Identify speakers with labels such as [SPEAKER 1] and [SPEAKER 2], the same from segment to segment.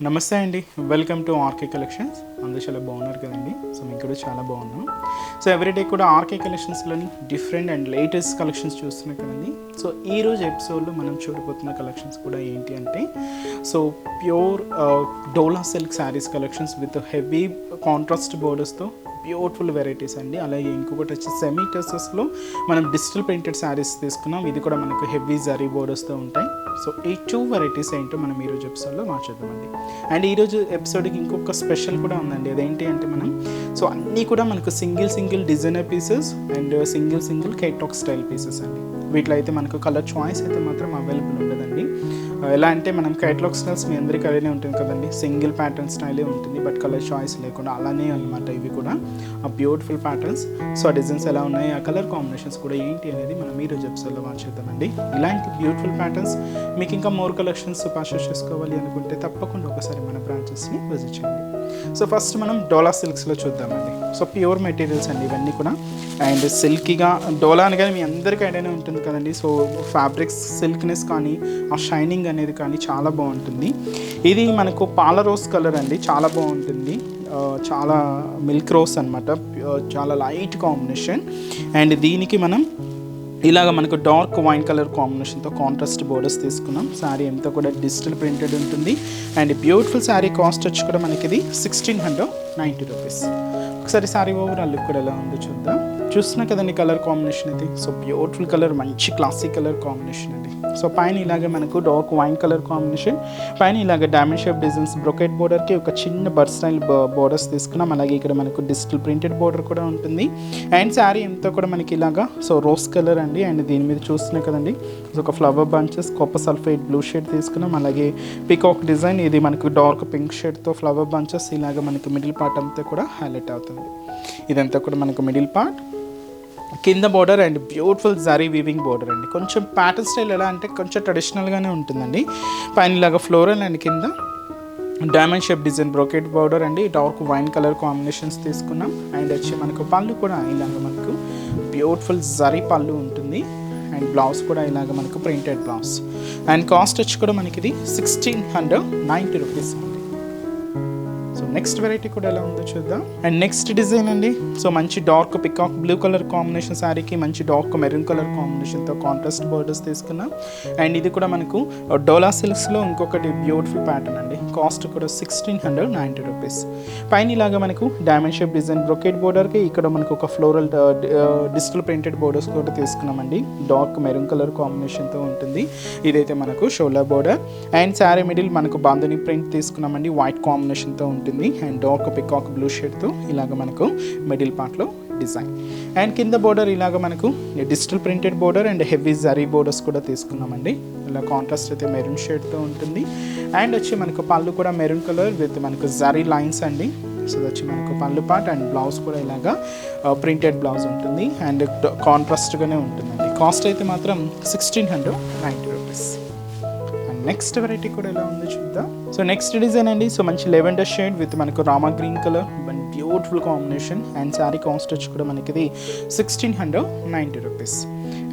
[SPEAKER 1] నమస్తే అండి, welcome to RK collections. అందరూ చాలా బాగున్నారు కదండి. సో మేము కూడా చాలా బాగున్నాం. సో ఎవ్రీడే కూడా ఆర్కే కలెక్షన్స్లోని డిఫరెంట్ అండ్ లేటెస్ట్ కలెక్షన్స్ చూస్తున్నాం కదండి. సో ఈరోజు ఎపిసోడ్లో మనం చూడబోతున్న కలెక్షన్స్ కూడా ఏంటి అంటే సో ప్యూర్ డోలా silk saris collections with heavy contrast బోర్డర్స్తో బ్యూటిఫుల్ వెరైటీస్ అండి. అలాగే ఇంకొకటి వచ్చి సెమీ టెసెస్లో మనం డిజిటల్ ప్రింటెడ్ శారీస్ తీసుకున్నాం. ఇది కూడా మనకు హెవీ జరీ బోర్డర్స్తో ఉంటాయి. సో ఈ 2 వెరైటీస్ ఏంటో మనం ఈరోజు ఎపిసోడ్లో మార్చేద్దామండి. అండ్ ఈరోజు ఎపిసోడ్కి ఇంకొక స్పెషల్ కూడా ఉందండి. అదేంటి అంటే మనం సో అన్నీ కూడా మనకు single designer pieces and single కేటాక్ స్టైల్ పీసెస్ అండి. వీటిలో అయితే మనకు కలర్ చాయిస్ అయితే మాత్రం అవైలబుల్ ఉండదండి. ఎలా అంటే మనం కేటలాగ్ స్టైల్స్ మీ అందరికీ అలానే ఉంటుంది కదండి, సింగిల్ ప్యాటర్న్ స్టైలే ఉంటుంది, బట్ కలర్ చాయిస్ లేకుండా అలానే అనమాట. ఇవి కూడా ఆ బ్యూటిఫుల్ ప్యాటర్న్స్. సో ఆ డిజైన్స్ ఎలా ఉన్నాయి, ఆ కలర్ కాంబినేషన్స్ కూడా ఏంటి అనేది మనం ఈరోజు ఎపిసోడ్లో మార్చేద్దామండి. ఇలాంటి బ్యూటిఫుల్ ప్యాటర్న్స్ మీకు ఇంకా మోర్ కలెక్షన్స్ పర్చేస్ చేసుకోవాలి అనుకుంటే తప్పకుండా ఒకసారి మన బ్రాంచెస్ని విజిట్ చేయండి. సో ఫస్ట్ మనం డోలా సిల్క్స్లో చూద్దామండి. సో ప్యూర్ మెటీరియల్స్ అండి ఇవన్నీ కూడా. అండ్ సిల్కీగా డోలా అనగానే మీ అందరికీ ఐడియానే ఉంటుంది కదండి. సో ఫ్యాబ్రిక్స్ సిల్క్నెస్ కానీ ఆ షైనింగ్ అనేది కానీ చాలా బాగుంటుంది. ఇది మనకు పాల రోజ్ కలర్ అండి, చాలా బాగుంటుంది. చాలా మిల్క్ రోజ్ అనమాట, చాలా లైట్ కాంబినేషన్. అండ్ దీనికి మనం ఇలాగ మనకు డార్క్ వైన్ కలర్ కాంబినేషన్తో కాంట్రాస్ట్ బోర్డర్స్ తీసుకున్నాం. శారీ అంతా కూడా డిజిటల్ ప్రింటెడ్ ఉంటుంది. అండ్ బ్యూటిఫుల్ శారీ కాస్ట్ వచ్చి కూడా మనకి ఇది 1690 రూపీస్. ఒకసారి శారీ ఓవరాల్ లుక్ కూడా ఎలా ఉందో చూద్దాం. చూస్తున్నా కదండి కలర్ కాంబినేషన్ అయితే. సో బ్యూటిఫుల్ కలర్, మంచి క్లాసిక్ కలర్ కాంబినేషన్ అండి. సో పైన ఇలాగే మనకు డార్క్ వైన్ కలర్ కాంబినేషన్, పైన ఇలాగ డైమండ్ షేప్ డిజైన్స్ బ్రొకెట్ బోర్డర్కి ఒక చిన్న బర్డ్ స్టైల్ బోర్డర్స్ తీసుకున్నాం. అలాగే ఇక్కడ మనకు డిజిటల్ ప్రింటెడ్ బోర్డర్ కూడా ఉంటుంది. అండ్ శారీ అంతా కూడా మనకి ఇలాగా సో రోజ్ కలర్ అండి. అండ్ దీని మీద చూస్తున్నాయి కదండి సో ఒక flower bunches copper sulphate blue shade తీసుకున్నాం. అలాగే పికాక్ డిజైన్, ఇది మనకు డార్క్ పింక్ షేడ్తో ఫ్లవర్ బంచెస్ ఇలాగ మనకు మిడిల్ పార్ట్ అంతా కూడా హైలైట్ అవుతుంది. ఇదంతా కూడా మనకు మిడిల్ పార్ట్, కింద border and beautiful zari weaving border అండి. కొంచెం ప్యాటర్న్ స్టైల్ ఎలా అంటే కొంచెం ట్రెడిషనల్గానే ఉంటుందండి. పైన ఇలాగా ఫ్లోరల్ అండ్ కింద diamond shape design brocade border అండి. డార్క్ వైన్ కలర్ కాంబినేషన్స్ తీసుకున్నాం. అండ్ వచ్చి మనకు పళ్ళు కూడా ఇలాగ మనకు బ్యూటిఫుల్ జరీ పళ్ళు ఉంటుంది. అండ్ బ్లౌజ్ కూడా ఇలాగ మనకు ప్రింటెడ్ బ్లౌజ్. అండ్ కాస్ట్ వచ్చి కూడా మనకి ఇది 1690 రూపీస్ అండి. సో నెక్స్ట్ వెరైటీ కూడా ఎలా ఉందో చూద్దాం. అండ్ నెక్స్ట్ డిజైన్ అండి. సో మంచి dark peacock blue colour combination శారీకి మంచి డార్క్ మెరూన్ కలర్ కాంబినేషన్తో కాంట్రాస్ట్ బోర్డర్స్ తీసుకున్నాం. అండ్ ఇది కూడా మనకు డోలా సిల్క్స్లో ఇంకొకటి బ్యూటిఫుల్ ప్యాటర్న్ అండి. కాస్ట్ కూడా 1690 రూపీస్. పైన ఇలాగా మనకు డైమండ్ షేప్ డిజైన్ బ్రొకెట్ బోర్డర్కి ఇక్కడ మనకు ఒక ఫ్లోరల్ డిజిటల్ ప్రింటెడ్ బోర్డర్స్ కూడా తీసుకున్నామండి. డార్క్ మెరూన్ కలర్ కాంబినేషన్తో ఉంటుంది. ఇదైతే మనకు shoulder border. And sari middle మనకు బాంధని ప్రింట్ తీసుకున్నామండి, వైట్ కాంబినేషన్తో ఉంటుంది. అండ్ డార్క్ పికాక్ బ్లూ షేడ్తో ఇలాగ మనకు మిడిల్ పార్ట్లో డిజైన్. అండ్ కింద బోర్డర్ ఇలాగ మనకు digital printed border and heavy zari borders కూడా తీసుకున్నామండి. ఇలా కాంట్రాస్ట్ అయితే మెరూన్ షేడ్తో ఉంటుంది. అండ్ వచ్చి మనకు పళ్ళు కూడా మెరూన్ కలర్ విత్ మనకు జరీ లైన్స్ అండి. సో వచ్చి మనకు పళ్ళు పార్ట్ అండ్ బ్లౌజ్ కూడా ఇలాగా ప్రింటెడ్ బ్లౌజ్ ఉంటుంది. అండ్ కాంట్రాస్ట్గానే ఉంటుందండి. కాస్ట్ అయితే మాత్రం 1690 రూపీస్. నెక్స్ట్ వెరైటీ కూడా ఎలా ఉందో చూద్దాం. సో నెక్స్ట్ డిజైన్ అండి. సో మంచి లెవెండర్ షేడ్ విత్ మనకు Rama green colour and beautiful combination. And sari cost వచ్చి కూడా మనకి ఇది 1690 రూపీస్.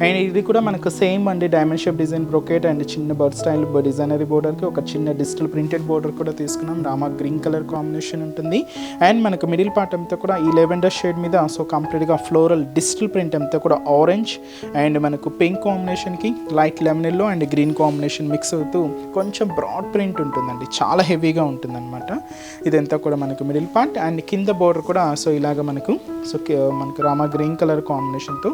[SPEAKER 1] అండ్ ఇది కూడా మనకు సేమ్ అండి, diamond shape design brocade and చిన్న బర్డ్ స్టైల్ డిజైనరీ బోర్డర్కి ఒక చిన్న డిజిటల్ ప్రింటెడ్ బోర్డర్ కూడా తీసుకున్నాం. రామా గ్రీన్ కలర్ కాంబినేషన్ ఉంటుంది. అండ్ మనకు మిడిల్ పార్ట్ అంతా కూడా ఈ లెవెండర్ షేడ్ మీద సో కంప్లీట్గా ఫ్లోరల్ డిజిటల్ ప్రింట్ అంతా కూడా ఆరెంజ్ అండ్ మనకు పింక్ కాంబినేషన్కి light lemon yellow and green combination mix అవుతూ కొంచెం బ్రాడ్ ప్రింట్ ఉంటుందండి, చాలా హెవీగా ఉంటుందన్నమాట. ఇదంతా కూడా మనకు మిడిల్ పార్ట్. అండ్ కింద బోర్డర్ కూడా సో ఇలాగ మనకు మనకు రామా గ్రీన్ కలర్ కాంబినేషన్తో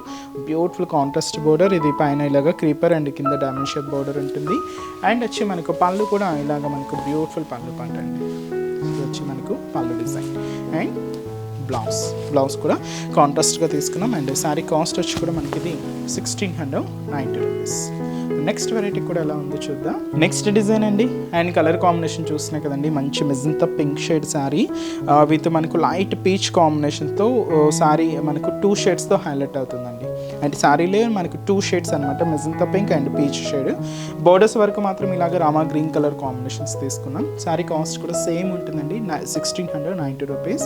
[SPEAKER 1] బ్యూటిఫుల్ కాంట్రాస్ట్ బోర్డర్. ఇది పైన ఇలాగ క్రీపర్ అండ్ కింద డైమండ్ షేప్ బోర్డర్ ఉంటుంది. అండ్ వచ్చి మనకు పళ్ళు కూడా ఇలాగ మనకు బ్యూటిఫుల్ పళ్ళు పాట అండి. ఇది వచ్చి మనకు పళ్ళు డిజైన్. అండ్ బ్లౌజ్ కూడా కాంట్రాస్ట్గా తీసుకున్నాం. అండ్ శారీ కాస్ట్ వచ్చి కూడా మనకి ఇది 1690 రూపీస్. నెక్స్ట్ వెరైటీ కూడా ఎలా ఉందో చూద్దాం. నెక్స్ట్ డిజైన్ అండి. అండ్ కలర్ కాంబినేషన్ చూస్తున్నాయి కదండి, మంచి magenta pink shade sari with మనకు లైట్ పీచ్ కాంబినేషన్తో శారీ మనకు 2 షేడ్స్తో హైలైట్ అవుతుందండి. అండ్ శారీలో మనకు 2 షేడ్స్ అనమాట, magenta pink and peach shade. Borders వరకు మాత్రం ఇలాగ రామా గ్రీన్ కలర్ కాంబినేషన్స్ తీసుకున్నాం. శారీ కాస్ట్ కూడా సేమ్ ఉంటుందండి, 1690 రూపీస్.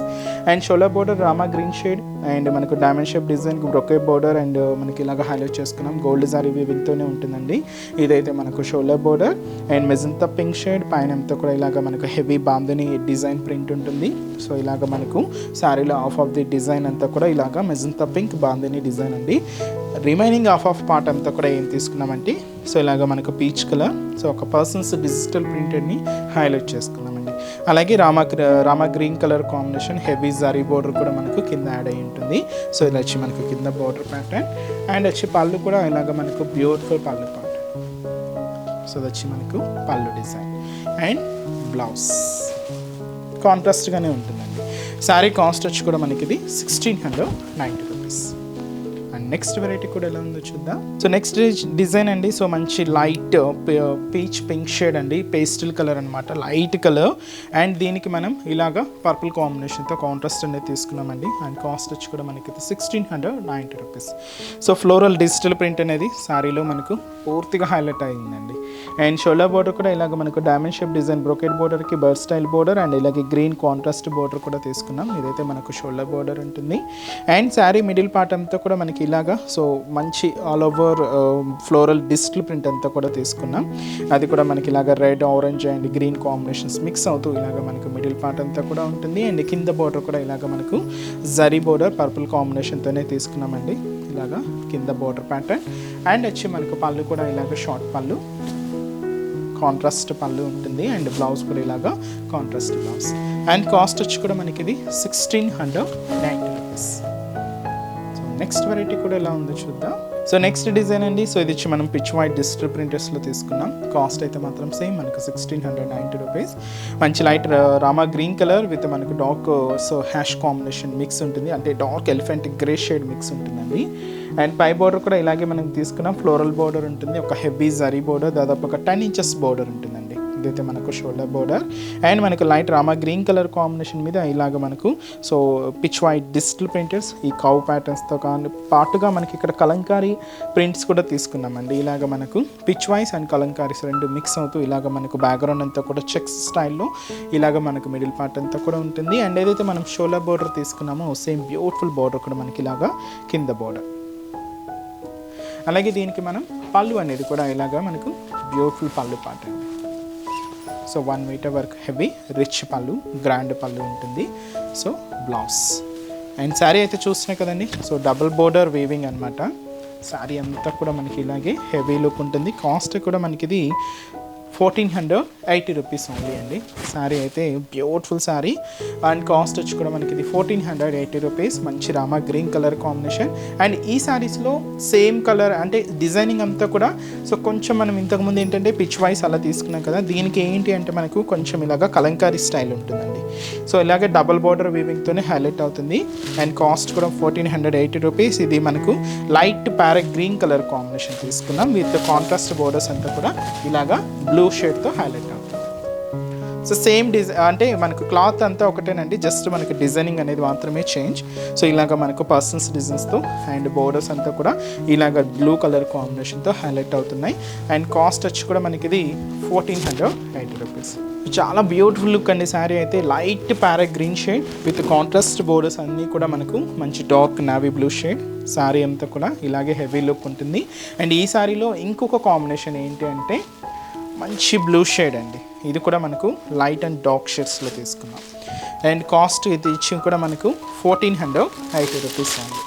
[SPEAKER 1] అండ్ షోలా border rama green shade and మనకు diamond shape design brocade border and మనకి ఇలాగ హైలైట్ చేసుకున్నాం. గోల్డ్ సారీ వీవింగ్తోనే ఉంటుందండి. ఇదైతే మనకు షోలా border and magenta pink shade, పైన అంతా కూడా ఇలాగ మనకు హెవీ బాందని డిజైన్ ప్రింట్ ఉంటుంది. సో ఇలాగ మనకు శారీలో హాఫ్ ఆఫ్ ది డిజైన్ అంతా కూడా ఇలాగ మెజంతా పింక్ బాందని డిజైన్ అండి. రిమైనింగ్ హాఫ్ ఆఫ్ పార్ట్ అంతా కూడా ఏం తీసుకున్నామంటే సో ఇలాగ మనకు పీచ్ కలర్, సో ఒక పర్సన్స్ డిజిటల్ ప్రింటెడ్ని హైలైట్ చేసుకున్నామండి. అలాగే Rama green colour combination heavy zari border కూడా మనకు కింద యాడ్ అయి ఉంటుంది. సో ఇలా వచ్చి మనకు కింద బోర్డర్ ప్యాటర్న్ అండ్ వచ్చి పళ్ళు కూడా ఇలాగ మనకు బ్యూటిఫుల్ పళ్ళు ప్యాటర్న్. సో అది వచ్చి మనకు పళ్ళు డిజైన్ అండ్ బ్లౌజ్ కాంట్రాస్ట్గానే ఉంటుందండి. శారీ కాస్ట్ వచ్చి కూడా మనకి ఇది 1690 రూపీస్. అండ్ నెక్స్ట్ వెరైటీ కూడా ఎలా ఉందో చూద్దాం. సో నెక్స్ట్ డిజైన్ అండి, సో మంచి లైట్ పీచ్ పింక్ షేడ్ అండి, పేస్టల్ కలర్ అనమాట, లైట్ కలర్. అండ్ దీనికి మనం ఇలాగా పర్పుల్ కాంబినేషన్తో కాంట్రాస్ట్ అనేది తీసుకున్నామండి. అండ్ కాస్ట్ వచ్చి కూడా మనకి 1690 rupees. So floral digital print అనేది శారీలో మనకు పూర్తిగా హైలైట్ అయిందండి. అండ్ షోలా బోర్డర్ కూడా ఇలాగ మనకు డైమండ్ షేప్ డిజైన్ బ్రోకెట్ బోర్డర్కి బర్డ్ స్టైల్ బోర్డర్ అండ్ ఇలాగే గ్రీన్ కాంట్రాస్ట్ బోర్డర్ కూడా తీసుకున్నాం. ఇదైతే మనకు షోలా బోర్డర్ ఉంటుంది. అండ్ శారీ మిడిల్ పార్ట్ అంతా కూడా మనకి ఇలాగా సో మంచి all over floral digital print అంతా కూడా తీసుకున్నాం. అది కూడా మనకి ఇలాగ red orange and green combinations mix అవుతూ ఇలాగ మనకు మిడిల్ పార్ట్ అంతా కూడా ఉంటుంది. అండ్ కింద బోర్డర్ కూడా ఇలాగ మనకు జరీ బోర్డర్ పర్పుల్ కాంబినేషన్తోనే తీసుకున్నామండి. ఇలాగా కింద బోర్డర్ ప్యాటర్న్ అండ్ వచ్చి మనకు పళ్ళు కూడా ఇలాగ షార్ట్ పళ్ళు, కాంట్రాస్ట్ పళ్ళు ఉంటుంది. అండ్ బ్లౌజ్ కూడా ఇలాగా కాంట్రాస్ట్ బ్లౌజ్. అండ్ కాస్ట్ వచ్చి కూడా మనకి ఇది 1690 రూపీస్. సో నెక్స్ట్ వెరైటీ కూడా ఎలా ఉందో చూద్దాం. సో నెక్స్ట్ డిజైన్ అండి, సో ఇది వచ్చి మనం పిచ్ వైట్ డిజిటల్ ప్రింటర్స్లో తీసుకున్నాం. కాస్ట్ అయితే మాత్రం సేమ్ మనకు 1690 రూపీస్. మంచి light rama green colour with మనకు dark so ash combination mix ఉంటుంది, అంటే dark elephant grey shade mix ఉంటుందండి. అండ్ పై బోర్డర్ కూడా ఇలాగే మనం తీసుకున్నాం, ఫ్లోరల్ బోర్డర్ ఉంటుంది, ఒక హెవీ జరీ బోర్డర్, దాదాపు ఒక 10 ఇంచెస్ బోర్డర్ ఉంటుందండి. ఇదైతే మనకు షోల్డర్ బోర్డర్ అండ్ మనకు light rama green colour combination మీద ఇలాగ మనకు so pitch white digital printers ఈ కౌ ప్యాటర్న్స్తో కానీ పాటుగా మనకి ఇక్కడ కలంకారీ ప్రింట్స్ కూడా తీసుకున్నామండి. ఇలాగ మనకు పిచ్ వైస్ అండ్ కలంకారీస్ రెండు మిక్స్ అవుతూ ఇలాగ మనకు బ్యాక్గ్రౌండ్ అంతా కూడా చెక్స్ స్టైల్లో ఇలాగ మనకు మిడిల్ పార్ట్ అంతా కూడా ఉంటుంది. అండ్ ఏదైతే మనం షోల్డర్ బోర్డర్ తీసుకున్నామో సేమ్ బ్యూటిఫుల్ బోర్డర్ కూడా మనకి ఇలాగా కింద బోర్డర్. అలాగే దీనికి మనం పళ్ళు అనేది కూడా ఇలాగా మనకు బ్యూటిఫుల్ పళ్ళు పార్ట్ అండి. So 1 meter work heavy rich pallu, grand pallu ఉంటుంది. సో బ్లౌజ్ అండ్ శారీ అయితే చూస్తున్నాయి కదండి, సో డబుల్ బోర్డర్ వీవింగ్ అనమాట. శారీ అంతా కూడా మనకి ఇలాగే హెవీ లుక్ ఉంటుంది. కాస్ట్ కూడా మనకి ఇది 1480 రూపీస్ ఓన్లీ అండి. శారీ అయితే బ్యూటిఫుల్ శారీ అండ్ కాస్ట్ వచ్చి కూడా మనకి ఇది 1480 రూపీస్. మంచి Rama green colour combination and ఈ శారీస్లో సేమ్ కలర్ అంటే డిజైనింగ్ అంతా కూడా సో కొంచెం మనం ఇంతకుముందు ఏంటంటే పిచ్ వైస్ అలా తీసుకున్నాం కదా, దీనికి ఏంటి అంటే మనకు కొంచెం ఇలాగా కలంకారీ స్టైల్ ఉంటుందండి. సో ఇలాగే డబల్ బోర్డర్ వీవింగ్తోనే హైలైట్ అవుతుంది అండ్ కాస్ట్ కూడా 1480 రూపీస్. ఇది మనకు light parrot green colour combination తీసుకున్నాం విత్ కాంట్రాస్ట్ బోర్డర్స్ అంతా కూడా ఇలాగా బ్లూ షేడ్తో హైలైట్ అవుతుంది. సో సేమ్ అంటే మనకు క్లాత్ అంతా ఒకటేనండి, జస్ట్ మనకి డిజైనింగ్ అనేది మాత్రమే చేంజ్. సో ఇలాగ మనకు పర్సన్స్ డిజైన్స్తో అండ్ బోర్డర్స్ అంతా కూడా ఇలాగ బ్లూ కలర్ కాంబినేషన్తో హైలైట్ అవుతున్నాయి. అండ్ కాస్ట్ వచ్చి కూడా మనకి ఇది 1480 రూపీస్. చాలా బ్యూటిఫుల్ లుక్ అండి. శారీ అయితే light parrot green shade with contrast borders అన్నీ కూడా మనకు మంచి dark navy blue shade. Sari అంతా కూడా ఇలాగే హెవీ లుక్ ఉంటుంది. అండ్ ఈ శారీలో ఇంకొక కాంబినేషన్ ఏంటి అంటే మంచి బ్లూ షేడ్ అండి. ఇది కూడా మనకు లైట్ అండ్ డార్క్ షేడ్స్లో తీసుకున్నాం. అండ్ కాస్ట్ ఇది ఇచ్చి కూడా మనకు 1480 రూపీస్ అండి.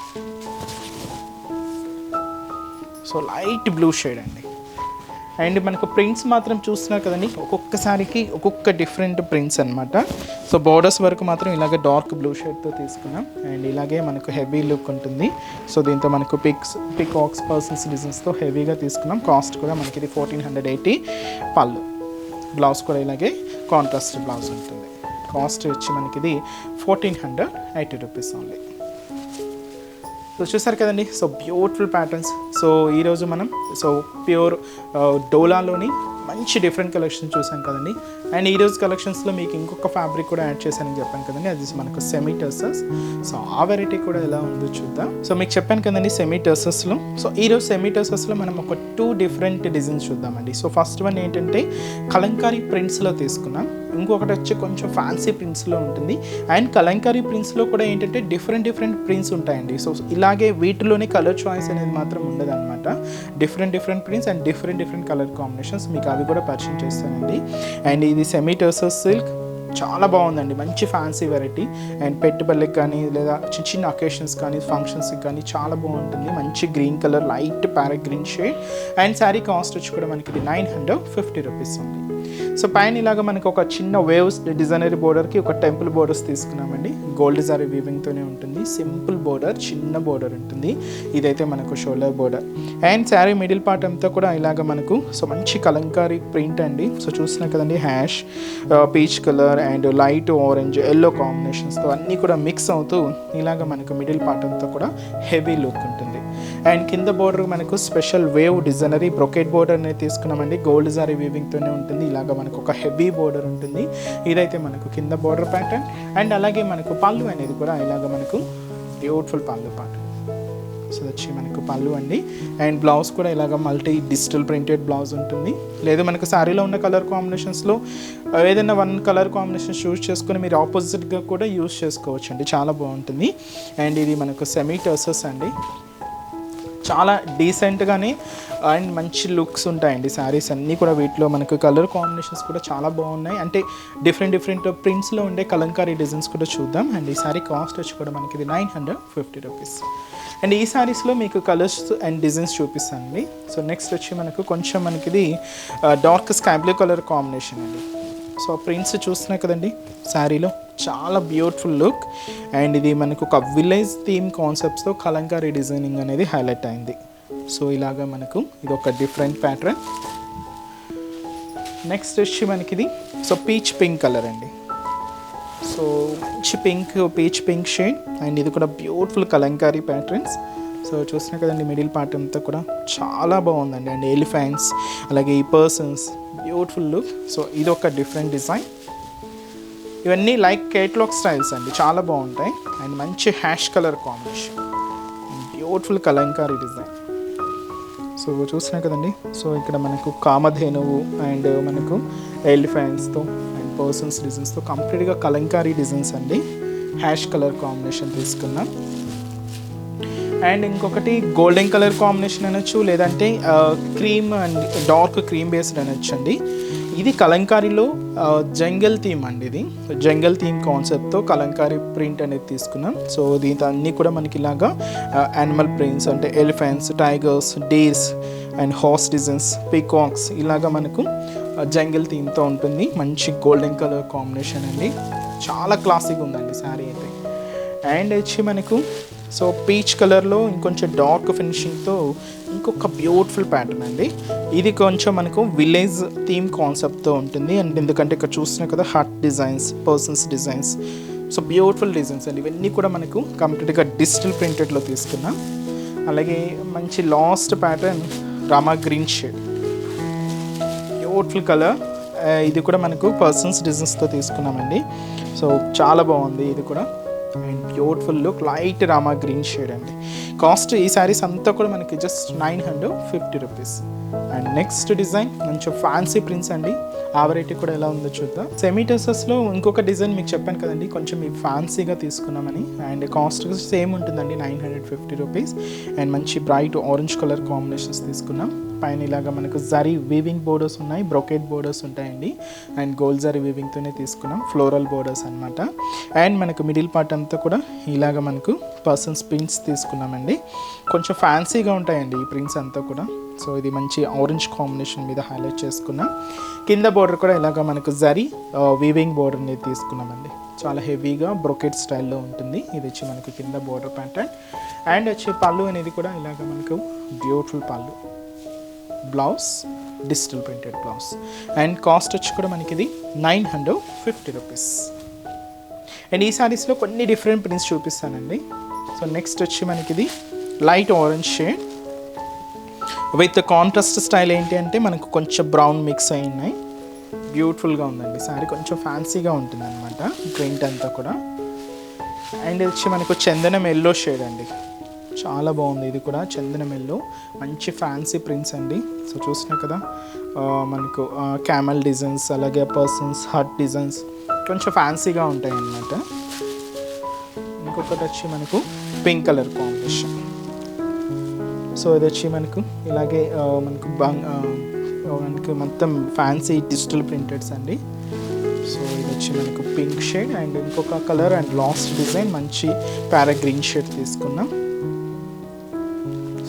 [SPEAKER 1] సో లైట్ బ్లూ షేడ్ అండి. అండ్ మనకు ప్రింట్స్ మాత్రం చూస్తున్నారు కదండి, ఒక్కొక్కసారికి ఒక్కొక్క డిఫరెంట్ ప్రింట్స్ అనమాట. సో బోర్డర్స్ వరకు మాత్రం ఇలాగే డార్క్ బ్లూ షేడ్తో తీసుకున్నాం అండ్ ఇలాగే మనకు హెవీ లుక్ ఉంటుంది. సో దీంతో మనకు పికాక్స్ పర్సన్స్ డిజైన్స్తో హెవీగా తీసుకున్నాం. కాస్ట్ కూడా మనకి ఇది 1480. పళ్ళు బ్లౌజ్ కూడా ఇలాగే కాంట్రాస్ట్ బ్లౌజ్ ఉంటుంది. కాస్ట్ వచ్చి మనకి ఇది 1480 రూపీస్ ఓన్లీ. సో చూసారు కదండి, సో బ్యూటిఫుల్ ప్యాటర్న్స్. సో ఈరోజు మనం సో ప్యూర్ డోలాలోని మంచి డిఫరెంట్ కలెక్షన్ చూసాం కదండి. అండ్ ఈరోజు కలెక్షన్స్లో మీకు ఇంకొక ఫ్యాబ్రిక్ కూడా యాడ్ చేశానని చెప్పాను కదండి, అది మనకు సెమీ టర్సర్స్. సో ఆ వెరైటీ కూడా ఎలా ఉందో చూద్దాం. సో మీకు చెప్పాను కదండి సెమీ టర్సర్స్లో. సో ఈరోజు సెమీ టర్సర్స్లో మనం ఒక 2 డిఫరెంట్ డిజైన్స్ చూద్దామండి. సో ఫస్ట్ వన్ ఏంటంటే కలంకారీ ప్రింట్స్లో తీసుకున్నాం, ఇంకొకటి వచ్చి కొంచెం ఫ్యాన్సీ ప్రింట్స్లో ఉంటుంది. అండ్ కలంకారీ ప్రింట్స్లో కూడా ఏంటంటే డిఫరెంట్ ప్రింట్స్ ఉంటాయండి. సో ఇలాగే వీటిలోనే కలర్ చాయిస్ అనేది మాత్రం ఉండదు అనమాట. Different prints and different colour combinations మీకు అవి కూడా పరిచయం చేస్తానండి. అండ్ ఇది సెమీ టర్సర్ సిల్క్ చాలా బాగుందండి, మంచి ఫ్యాన్సీ వెరైటీ. అండ్ పెట్టుబడులకు కానీ లేదా చిన్న అకేషన్స్ కానీ ఫంక్షన్స్కి కానీ చాలా బాగుంటుంది. మంచి green colour, light parrot green shade. And sari cost వచ్చి కూడా మనకి ఇది 950 రూపీస్ ఉంది. సో పైన ఇలాగ మనకి ఒక చిన్న వేవ్స్ డిజైనరీ బోర్డర్కి ఒక టెంపుల్ బోర్డర్స్ తీసుకున్నామండి. గోల్డ్ జరీ వీవింగ్తోనే ఉంటుంది, సింపుల్ బోర్డర్, చిన్న బోర్డర్ ఉంటుంది. ఇదైతే మనకు shoulder border. And sari middle part అంతా కూడా ఇలాగ మనకు సో మంచి కలంకారీ ప్రింట్ అండి. సో చూసినా కదండి, ash, peach colour and light orange, yellow కాంబినేషన్స్తో అన్నీ కూడా మిక్స్ అవుతూ ఇలాగ మనకు మిడిల్ పార్ట్ అంతా కూడా హెవీ లుక్ ఉంటుంది. అండ్ కింద బోర్డర్ మనకు special wave designery brocade border అనేది తీసుకున్నామండి. గోల్డ్ జారీ వీవింగ్తోనే ఉంటుంది. ఇలాగ మనకు ఒక హెవీ బోర్డర్ ఉంటుంది. ఇదైతే మనకు కింద బోర్డర్ ప్యాటర్న్. అండ్ అలాగే మనకు పళ్ళు అనేది కూడా ఇలాగ మనకు బ్యూటిఫుల్ పళ్ళు పార్ట్. సో వచ్చి మనకు పళ్ళు అండి. అండ్ బ్లౌజ్ కూడా ఇలాగ మల్టీ డిజిటల్ ప్రింటెడ్ బ్లౌజ్ ఉంటుంది. లేదు మనకు శారీలో ఉన్న కలర్ కాంబినేషన్స్లో ఏదైనా 1 కలర్ కాంబినేషన్ చూస్ చేసుకొని మీరు ఆపోజిట్గా కూడా యూస్ చేసుకోవచ్చు అండి, చాలా బాగుంటుంది. అండ్ ఇది మనకు సెమీ టర్సర్స్ అండి, చాలా డీసెంట్గానే అండ్ మంచి లుక్స్ ఉంటాయండి శారీస్ అన్నీ కూడా. వీటిలో మనకు కలర్ కాంబినేషన్స్ కూడా చాలా బాగున్నాయి. అంటే డిఫరెంట్ ప్రింట్స్లో ఉండే కలంకారీ డిజైన్స్ కూడా చూద్దాం. అండ్ ఈ శారీ కాస్ట్ వచ్చి కూడా మనకి ఇది 950 రూపీస్. అండ్ ఈ శారీస్లో మీకు కలర్స్ అండ్ డిజైన్స్ చూపిస్తానండి. సో నెక్స్ట్ వచ్చి మనకు కొంచెం మనకి dark sky blue colour combination అండి. సో ప్రింట్స్ చూస్తున్నాయి కదండి శారీలో, చాలా బ్యూటిఫుల్ లుక్. అండ్ ఇది మనకు ఒక విలేజ్ థీమ్ కాన్సెప్ట్స్తో కలంకారీ డిజైనింగ్ అనేది హైలైట్ అయింది. సో ఇలాగా మనకు ఇది ఒక డిఫరెంట్ ప్యాటర్న్. నెక్స్ట్ వచ్చి మనకి ఇది సో పీచ్ పింక్ కలర్ అండి. సో మంచి పీచ్ పింక్ షేడ్. అండ్ ఇది కూడా బ్యూటిఫుల్ కలంకారీ ప్యాటర్న్స్. సో చూసినా కదండి మిడిల్ పార్ట్ అంతా కూడా చాలా బాగుందండి. అండ్ ఎలిఫెంట్స్ అలాగే ఈ పర్సన్స్, బ్యూటిఫుల్ లుక్. సో ఇది ఒక డిఫరెంట్ డిజైన్. ఇవన్నీ లైక్ కేటలాగ్ స్టైల్స్ అండి, చాలా బాగుంటాయి. అండ్ మంచి ash colour combination, beautiful Kalamkari design. So చూసినా కదండి, సో ఇక్కడ మనకు కామధేనువు అండ్ మనకు ఎలిఫెంట్స్తో అండ్ పర్సన్స్ డిజైన్స్తో కంప్లీట్గా కలంకారీ డిజైన్స్ అండి. హ్యాష్ కలర్ కాంబినేషన్ తీసుకున్నాం. అండ్ ఇంకొకటి గోల్డెన్ కలర్ కాంబినేషన్ అనొచ్చు, లేదంటే cream and dark cream based అనొచ్చు అండి. ఇది కలంకారీలో జంగల్ థీమ్ అండి. ఇది జంగల్ థీమ్ కాన్సెప్ట్తో కలంకారీ ప్రింట్ అనేది తీసుకున్నాం. సో దీంతో అన్నీ కూడా మనకి ఇలాగా యానిమల్ ప్రింట్స్ అంటే elephants, tigers, deers and horse designs, peacocks ఇలాగా మనకు జంగల్ థీమ్తో ఉంటుంది. మంచి గోల్డెన్ కలర్ కాంబినేషన్ అండి, చాలా క్లాసిక్ ఉందండి శారీ అయితే. అండ్ వచ్చి మనకు సో పీచ్ కలర్లో ఇంకొంచెం డార్క్ ఫినిషింగ్తో ఇంకొక బ్యూటిఫుల్ ప్యాటర్న్ అండి. ఇది కొంచెం మనకు విలేజ్ థీమ్ కాన్సెప్ట్తో ఉంటుంది. అండ్ ఎందుకంటే ఇక్కడ చూస్తున్నా కదా హట్ designs, persons designs, so beautiful designs అండి. ఇవన్నీ కూడా మనకు కంప్లీట్గా డిజిటల్ ప్రింటెడ్లో తీసుకున్నాం. అలాగే మంచి last pattern Rama green shade, beautiful colour. ఇది కూడా మనకు పర్సన్స్ డిజైన్స్తో తీసుకున్నామండి. సో చాలా బాగుంది ఇది కూడా. And beautiful look, light rama green shade అండి. కాస్ట్ ఈ శారీస్ అంతా కూడా మనకి just 950 rupees. And next design మంచి ఫ్యాన్సీ ప్రింట్స్ అండి. ఆ వెరైటీ కూడా ఎలా ఉందో చూద్దాం. సెమీ టర్సర్స్లో ఇంకొక డిజైన్ మీకు చెప్పాను కదండి, కొంచెం ఈ ఫ్యాన్సీగా తీసుకున్నామని. అండ్ కాస్ట్ సేమ్ ఉంటుందండి 950 రూపీస్. అండ్ మంచి బ్రైట్ ఆరెంజ్ కలర్ కాంబినేషన్స్ తీసుకున్నాం. పైన ఇలాగా మనకు జరీ వీవింగ్ బోర్డర్స్ ఉన్నాయి, బ్రొకెట్ బోర్డర్స్ ఉంటాయండి. అండ్ గోల్డ్ జరీ వీవింగ్తోనే తీసుకున్నాం, ఫ్లోరల్ బోర్డర్స్ అనమాట. అండ్ మనకు మిడిల్ పార్ట్ అంతా కూడా ఇలాగ మనకు పర్సన్స్ ప్రింట్స్ తీసుకున్నామండి. కొంచెం ఫ్యాన్సీగా ఉంటాయండి ఈ ప్రింట్స్ అంతా కూడా. సో ఇది మంచి ఆరెంజ్ కాంబినేషన్ మీద హైలైట్ చేసుకున్నాం. కింద బోర్డర్ కూడా ఇలాగ మనకు జరీ వీవింగ్ బోర్డర్ అనేది తీసుకున్నామండి. చాలా హెవీగా బ్రొకెట్ స్టైల్లో ఉంటుంది. ఇది వచ్చి మనకు కింద బోర్డర్ ప్యాటర్న్. అండ్ వచ్చి పళ్ళు అనేది కూడా ఇలాగ మనకు బ్యూటిఫుల్ పళ్ళు, blouse digital printed blouse. And cost వచ్చి కూడా మనకి ఇది 950 రూపీస్. అండ్ ఈ శారీస్లో కొన్ని డిఫరెంట్ ప్రింట్స్ చూపిస్తానండి. సో నెక్స్ట్ వచ్చి మనకి ఇది light orange shade, with contrast style ఏంటి అంటే మనకు కొంచెం బ్రౌన్ మిక్స్ అయి ఉన్నాయి. బ్యూటిఫుల్గా ఉందండి శారీ, కొంచెం ఫ్యాన్సీగా ఉంటుంది అనమాట ప్రింట్ అంతా కూడా. అండ్ ఇది వచ్చి మనకు చందనం ఎల్లో షేడ్ అండి, చాలా బాగుంది. ఇది కూడా చందనం ఎల్లో, మంచి ఫ్యాన్సీ ప్రింట్స్ అండి. సో చూసినా కదా మనకు క్యామెల్ డిజైన్స్, అలాగే పర్సన్స్ హార్ట్ డిజైన్స్ కొంచెం ఫ్యాన్సీగా ఉంటాయి అన్నమాట. ఇంకొకటి వచ్చి మనకు పింక్ కలర్ కాంబినేషన్. సో ఇది వచ్చి మనకు ఇలాగే మనకు మొత్తం ఫ్యాన్సీ డిజిటల్ ప్రింటెడ్స్ అండి. సో ఇది వచ్చి మనకు పింక్ షేడ్ అండ్ ఇంకొక కలర్ అండ్ లాస్ట్ డిజైన్ మంచి ప్యారా గ్రీన్ షేడ్ తీసుకున్నాం.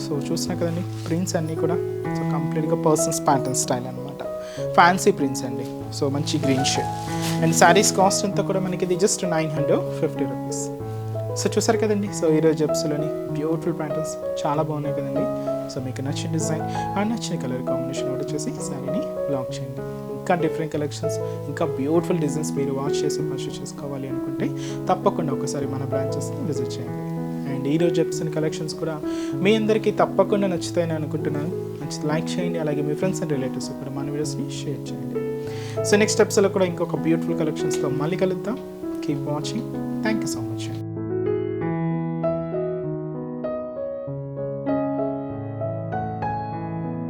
[SPEAKER 1] సో చూసినా కదండి ప్రింట్స్ అన్నీ కూడా సో కంప్లీట్గా పర్సన్స్ ప్యాటర్న్ స్టైల్ అనమాట, ఫ్యాన్సీ ప్రింట్స్ అండి. సో మంచి green shade and saris cost అంతా కూడా మనకి ఇది జస్ట్ 950 రూపీస్. సో చూసారు కదండి, సో ఈరోజు ఎపిసోడ్లోని బ్యూటిఫుల్ ప్యాటర్న్స్ చాలా బాగున్నాయి కదండి. సో మీకు నచ్చిన డిజైన్ అండ్ నచ్చిన కలర్ కాంబినేషన్ ఆర్డర్ చేసి శారీని బ్లాక్ చేయండి. ఇంకా డిఫరెంట్ కలెక్షన్స్, ఇంకా బ్యూటిఫుల్ డిజైన్స్ మీరు వాచ్ చేసి పర్చేస్ చేసుకోవాలి అనుకుంటే తప్పకుండా ఒకసారి మన బ్రాంచెస్ని విజిట్ చేయండి. అండ్ ఈరోజు ఎపిసోడ్ కలెక్షన్స్ కూడా మీ అందరికీ తప్పకుండా నచ్చుతాయని అనుకుంటున్నాను. నచ్చితే లైక్ చేయండి, అలాగే మీ ఫ్రెండ్స్ అండ్ రిలేటివ్స్ కూడా మన వీడియోస్ని షేర్ చేయండి. సో నెక్స్ట్ ఎపిసోడ్లో కూడా ఇంకొక బ్యూటిఫుల్ కలెక్షన్స్తో మళ్ళీ కలుద్దాం. Keep watching. Thank you so much.